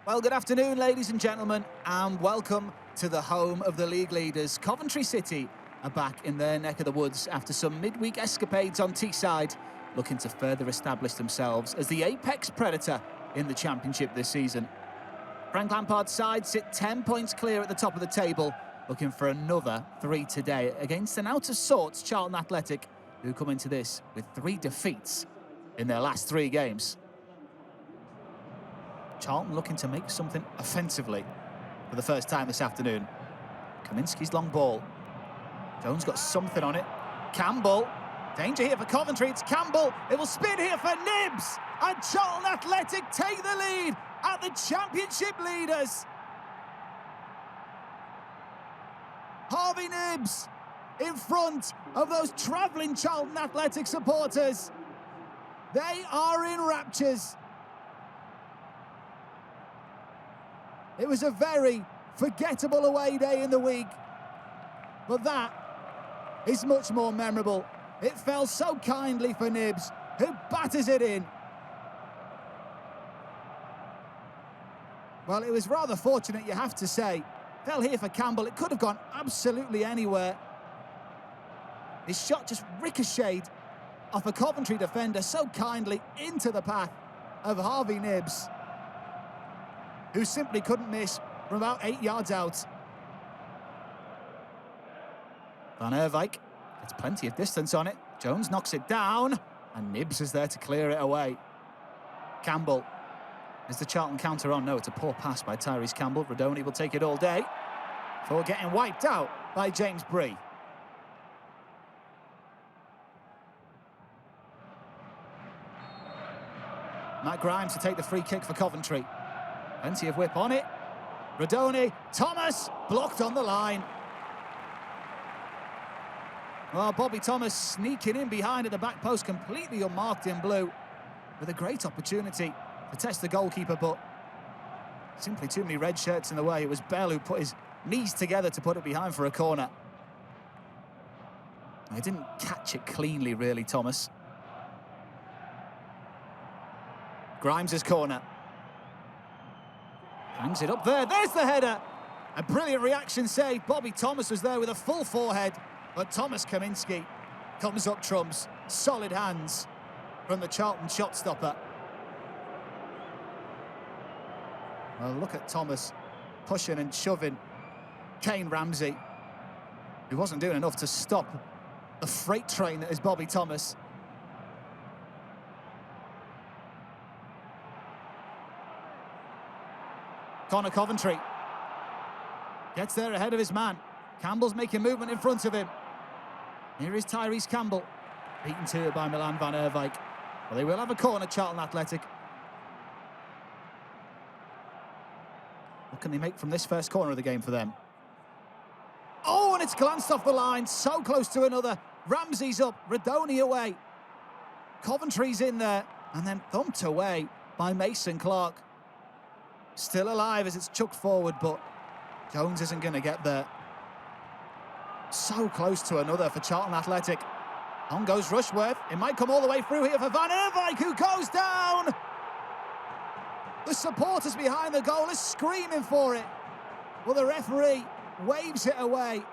Well, good afternoon, ladies and gentlemen, and welcome to the home of the league leaders. Coventry City are back in their neck of the woods after some midweek escapades on Teesside, looking to further establish themselves as the apex predator in the Championship this season. Frank Lampard's side sit 10 points clear at the top of the table, looking for another 3 today against an out-of-sorts Charlton Athletic, who come into this with 3 defeats in their last 3 games. Charlton looking to make something offensively for the first time this afternoon. Kaminski's long ball. Jones got something on it. Campbell. Danger here for Coventry. It's Campbell. It will spin here for Nibs. And Charlton Athletic take the lead at the Championship leaders. Harvey Nibs in front of those travelling Charlton Athletic supporters. They are in raptures. It was a very forgettable away day in the week, but that is much more memorable. It fell so kindly for Nibs, who batters it in. Well, it was rather fortunate, you have to say. Fell here for Campbell. It could have gone absolutely anywhere. His shot just ricocheted off a Coventry defender so kindly into the path of Harvey Nibs, who simply couldn't miss from about 8 yards out. Van Erwijk gets plenty of distance on it. Jones knocks it down, and Nibs is there to clear it away. Campbell. Is the Charlton counter on? No, it's a poor pass by Tyrese Campbell. Rodoni will take it all day before getting wiped out by James Bree. Matt Grimes to take the free kick for Coventry. Plenty of whip on it. Rodoni, Thomas, blocked on the line. Well, Bobby Thomas sneaking in behind at the back post, completely unmarked in blue, with a great opportunity to test the goalkeeper, but simply too many red shirts in the way. It was Bell who put his knees together to put it behind for a corner. He didn't catch it cleanly, really, Thomas. Grimes' corner. Hangs it up there. There's the header. A brilliant reaction save. Bobby Thomas was there with a full forehead, but Thomas Kaminski comes up trumps. Solid hands from the Charlton shot stopper. Well, look at Thomas pushing and shoving Kane Ramsey, who wasn't doing enough to stop the freight train that is Bobby Thomas. Connor Coventry gets there ahead of his man. Campbell's making movement in front of him. Here is Tyrese Campbell, beaten to it by Milan Van Erwijk. Well, they will have a corner, Charlton Athletic. What can they make from this first corner of the game for them? Oh, and it's glanced off the line, so close to another. Ramsey's up, Rodoni away. Coventry's in there, and then thumped away by Mason Clark. Still alive as it's chucked forward, but Jones isn't going to get there. So close to another for Charlton Athletic. On goes Rushworth. It might come all the way through here for Van Erwijk, who goes down. The supporters behind the goal are screaming for it. Well, the referee waves it away.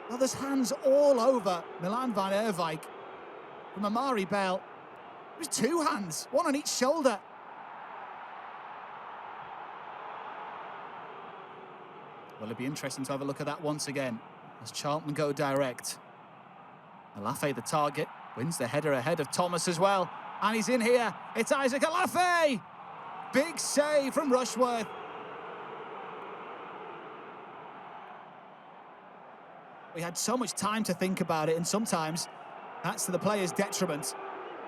Well, there's hands all over Milan Van Erwijk from Amari Bell. It was 2 hands, one on each shoulder. Well, it'd be interesting to have a look at that once again as Charlton go direct. Alafe, the target, wins the header ahead of Thomas as well. And he's in here. It's Isaac Alafe. Big save from Rushworth. We had so much time to think about it, and sometimes that's to the player's detriment.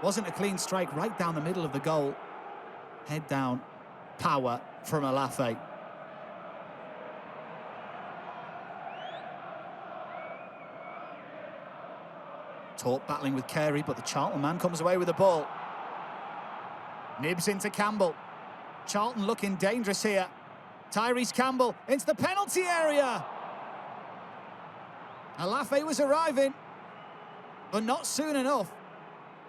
Wasn't a clean strike, right down the middle of the goal. Head down, power from Alafe. Torp battling with Carey, but the Charlton man comes away with the ball. Nibs into Campbell. Charlton looking dangerous here. Tyrese Campbell into the penalty area. Alafe was arriving, but not soon enough.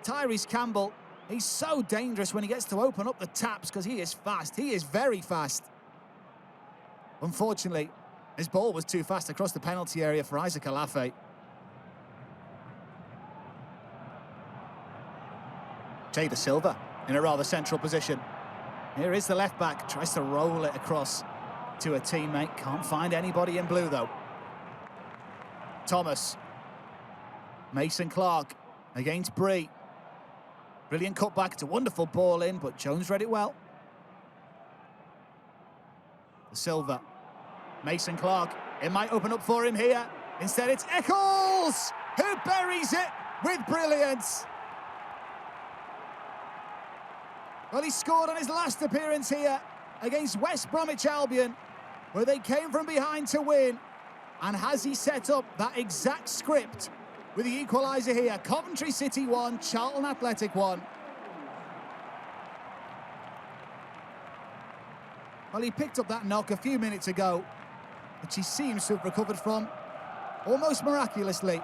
Tyrese Campbell He's so dangerous when he gets to open up the taps because he is fast. He is very fast. Unfortunately, his ball was too fast across the penalty area for Isaac Alafe. Jada Silva in a rather central position. Here is the left back, tries to roll it across to a teammate. Can't find anybody in blue though. Thomas. Mason Clark against Bree. Brilliant cutback, it's a wonderful ball in, but Jones read it well. Silva. Mason Clark. It might open up for him here. Instead, it's Eccles who buries it with brilliance. Well, he scored on his last appearance here against West Bromwich Albion, where they came from behind to win. And has he set up that exact script with the equaliser here? Coventry City 1, Charlton Athletic 1. Well, he picked up that knock a few minutes ago, which he seems to have recovered from almost miraculously,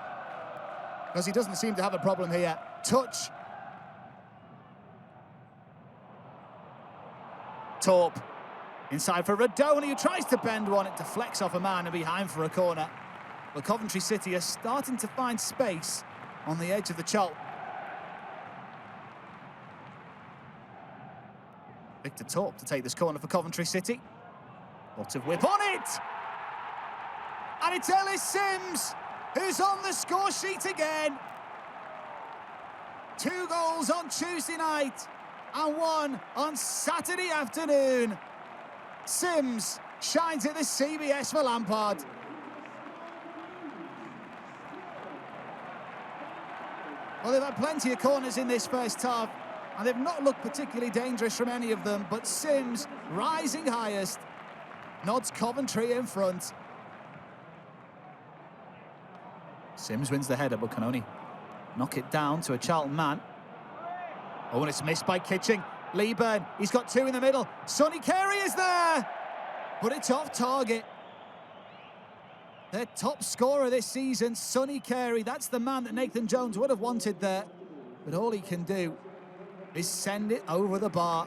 because he doesn't seem to have a problem here. Touch. Torp. Inside for Radoni, who tries to bend one. It deflects off a man and behind for a corner. Well, Coventry City are starting to find space on the edge of the Charlton. Victor Torp to take this corner for Coventry City. Lots of whip on it! And it's Ellis Sims who's on the score sheet again. 2 goals on Tuesday night and 1 on Saturday afternoon. Sims shines at the CBS for Lampard. Well, they've had plenty of corners in this first half, and they've not looked particularly dangerous from any of them, but Sims, rising highest, nods Coventry in front. Sims wins the header, but can only knock it down to a Charlton man. Oh, and it's missed by Kitching. Leeburn, he's got 2 in the middle. Sonny Carey is there, but it's off target. Their top scorer this season, Sonny Carey. That's the man that Nathan Jones would have wanted there, but all he can do is send it over the bar.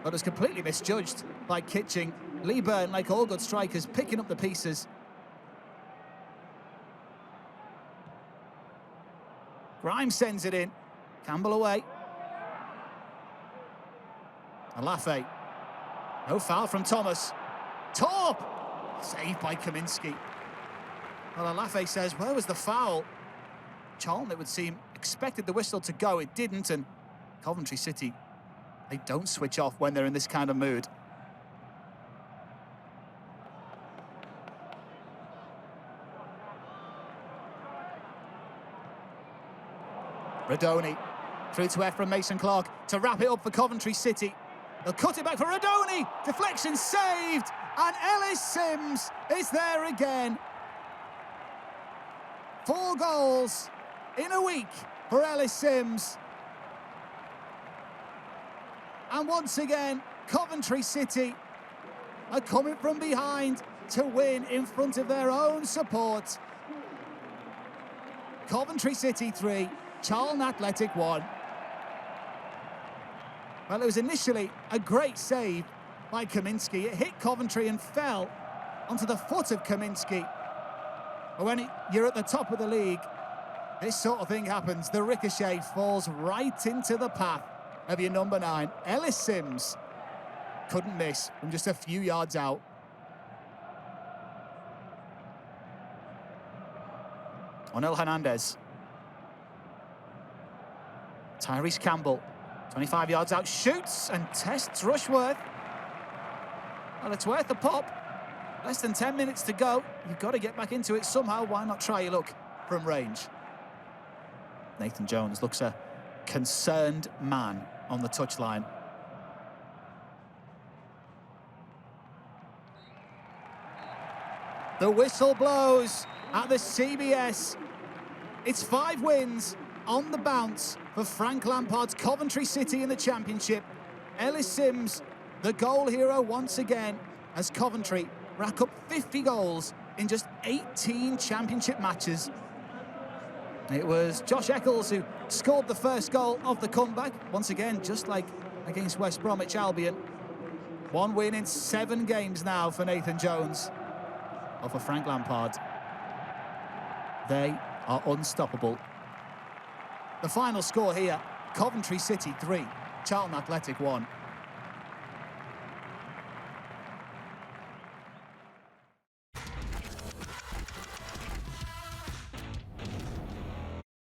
But was completely misjudged by Kitching. Leeburn, like all good strikers, picking up the pieces. Grimes sends it in. Campbell away. Alafe. No foul from Thomas. Torp! Saved by Kaminski. Well, Alafe says, where was the foul? Charlton, it would seem, expected the whistle to go. It didn't, and Coventry City, they don't switch off when they're in this kind of mood. Radoni. Through to Ephraim Mason Clark to wrap it up for Coventry City. They'll cut it back for Radoni. Deflection saved. And Ellis Sims is there again. 4 goals in a week for Ellis Sims. And once again, Coventry City are coming from behind to win in front of their own support. Coventry City 3, Charlton Athletic 1. Well, it was initially a great save by Kaminski. It hit Coventry and fell onto the foot of Kaminski. But when you're at the top of the league, this sort of thing happens. The ricochet falls right into the path of your number 9. Ellis Sims couldn't miss from just a few yards out. Onel Hernandez. Tyrese Campbell, 25 yards out, shoots and tests Rushworth. Well, it's worth the pop. Less than 10 minutes to go. You've got to get back into it somehow. Why not try your luck from range? Nathan Jones looks a concerned man on the touchline. The whistle blows at the CBS. It's 5 wins on the bounce for Frank Lampard's Coventry City in the Championship. Ellis Sims, the goal hero once again, as Coventry rack up 50 goals in just 18 Championship matches. It was Josh Eccles who scored the first goal of the comeback. Once again, just like against West Bromwich Albion. 1 win in 7 games now for Nathan Jones. Or for Frank Lampard. They are unstoppable. The final score here, Coventry City 3, Charlton Athletic 1.